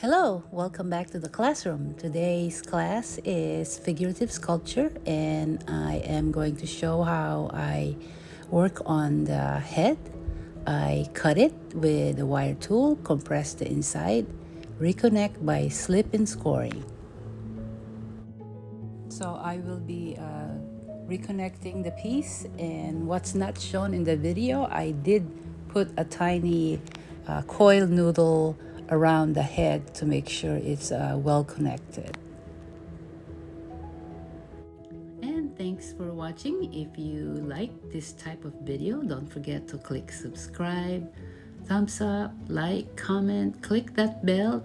Hello, welcome back to the classroom. Today's class is figurative sculpture, and I am going to show how I work on the head. I cut it with a wire tool, compress the inside, reconnect by slip and scoring. So I will be reconnecting the piece, and what's not shown in the video, I did put a tiny coil noodle around the head to make sure it's well connected. And thanks for watching. If you like this type of video, don't forget to click subscribe, thumbs up, like, comment, click that bell.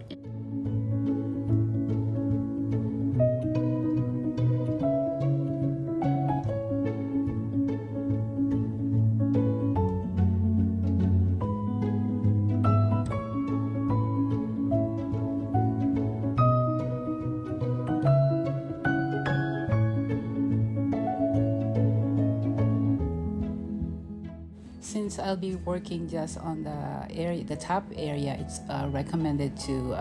Since I'll be working just on the area, the top area, it's recommended to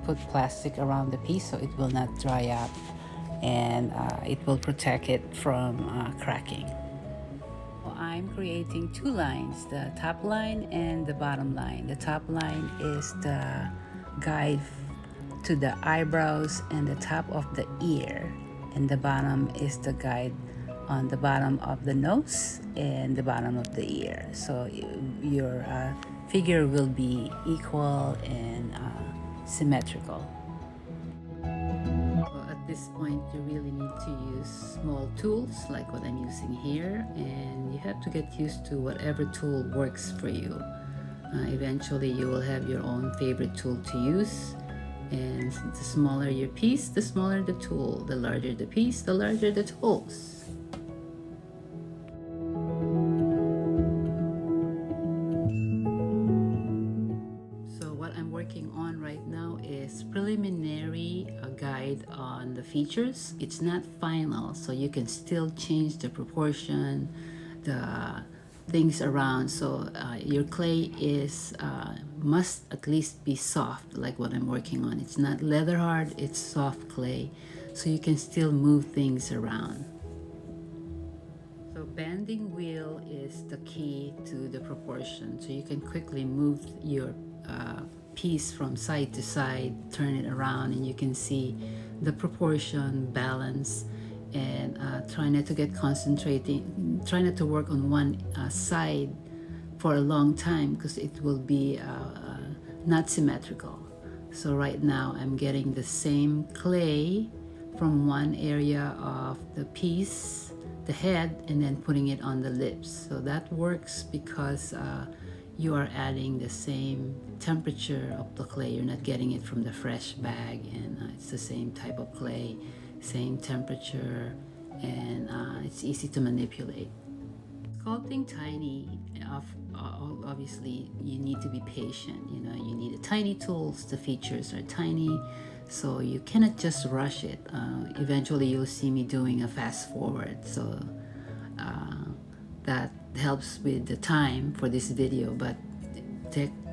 put plastic around the piece so it will not dry up, and it will protect it from cracking. I'm creating two lines, the top line and the bottom line. The top line is the guide to the eyebrows and the top of the ear, and the bottom is the guide on the bottom of the nose and the bottom of the ear. So your figure will be equal and symmetrical. At this point, you really need to use small tools like what I'm using here, and you have to get used to whatever tool works for you. Eventually, you will have your own favorite tool to use, and the smaller your piece, the smaller the tool. The larger the piece, the larger the tools. Preliminary guide on the features. It's not final, so you can still change the proportion, the things around. So your clay is must at least be soft, like what I'm working on. It's not leather hard, it's soft clay, so you can still move things around. So bending wheel is the key to the proportion, so you can quickly move your piece from side to side, turn it around, and you can see the proportion, balance, and try not to get concentrating, try not to work on one side for a long time because it will be not symmetrical. So right now I'm getting the same clay from one area of the piece, the head, and then putting it on the lips. So that works because you are adding the same temperature of the clay. You're not getting it from the fresh bag, and it's the same type of clay, same temperature, and it's easy to manipulate. Sculpting tiny, obviously you need to be patient. You know, you need tiny tools. The features are tiny, so you cannot just rush it. Eventually you'll see me doing a fast forward, so that helps with the time for this video, but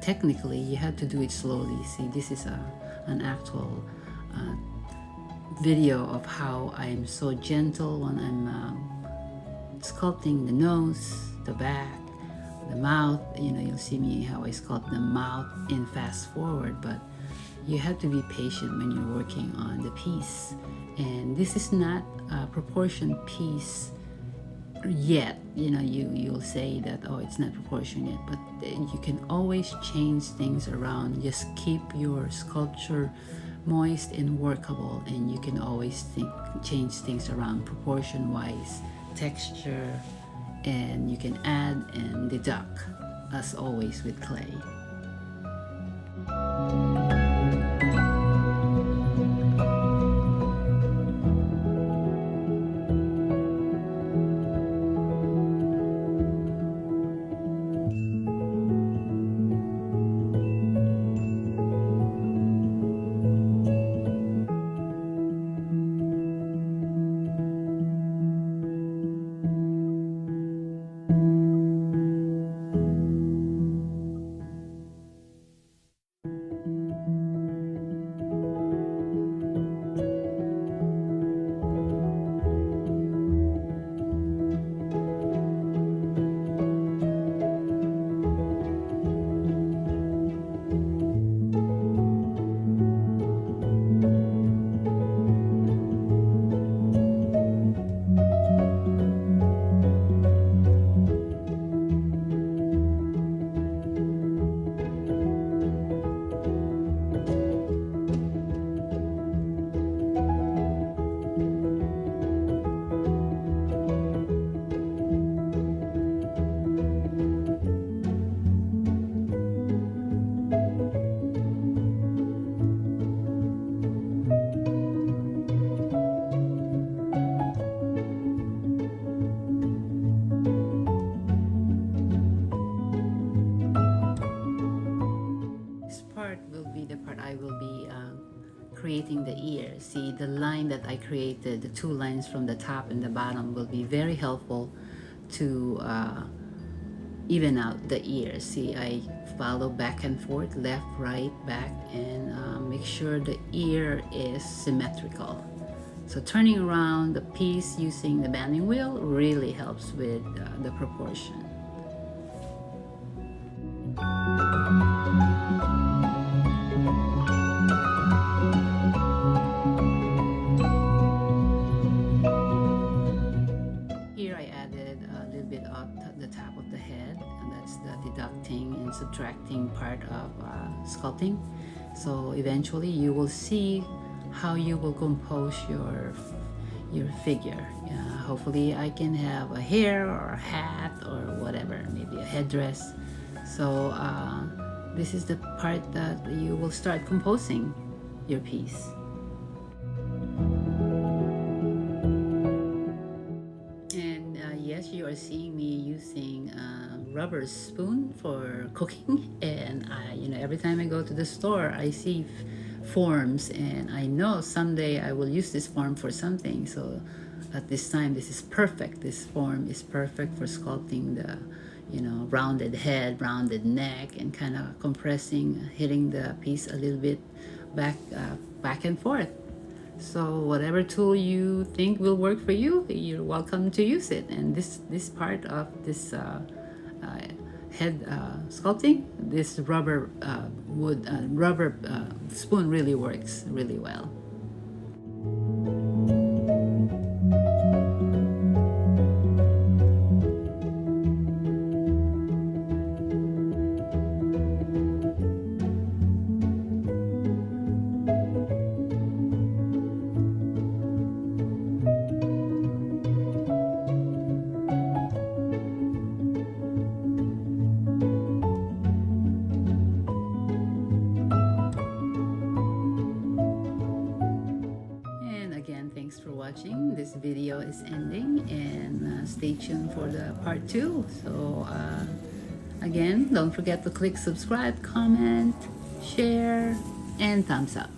technically you have to do it slowly. See, this is an actual video of how I'm so gentle when I'm sculpting the nose, the back, the mouth. You know, you'll see me how I sculpt the mouth in fast forward, but you have to be patient when you're working on the piece. And this is not a proportion piece yet. You know, you'll say that, oh, it's not proportionate, but you can always change things around. Just keep your sculpture moist and workable, and you can always change things around proportion wise, texture, and you can add and deduct, as always with clay. be creating the ear. See, the line that I created, the two lines from the top and the bottom, will be very helpful to even out the ear. See, I follow back and forth, left, right, back, and make sure the ear is symmetrical. So turning around the piece using the bending wheel really helps with the proportion. Here I added a little bit of the top of the head, and that's the deducting and subtracting part of sculpting. So eventually you will see how you will compose your figure. Hopefully I can have a hair or a hat or whatever, maybe a headdress. So this is the part that you will start composing your piece. And yes, you are seeing me using a rubber spoon for cooking, and every time I go to the store I see forms, and I know someday I will use this form for something. So at this time, this is perfect. This form is perfect for sculpting the rounded head, rounded neck, and kind of compressing, hitting the piece a little bit back and forth. So whatever tool you think will work for you, you're welcome to use it. And this part of this head sculpting, this rubber spoon really works really well. Thanks for watching. This video is ending, and stay tuned for the part 2. So again, don't forget to click subscribe, comment, share, and thumbs up.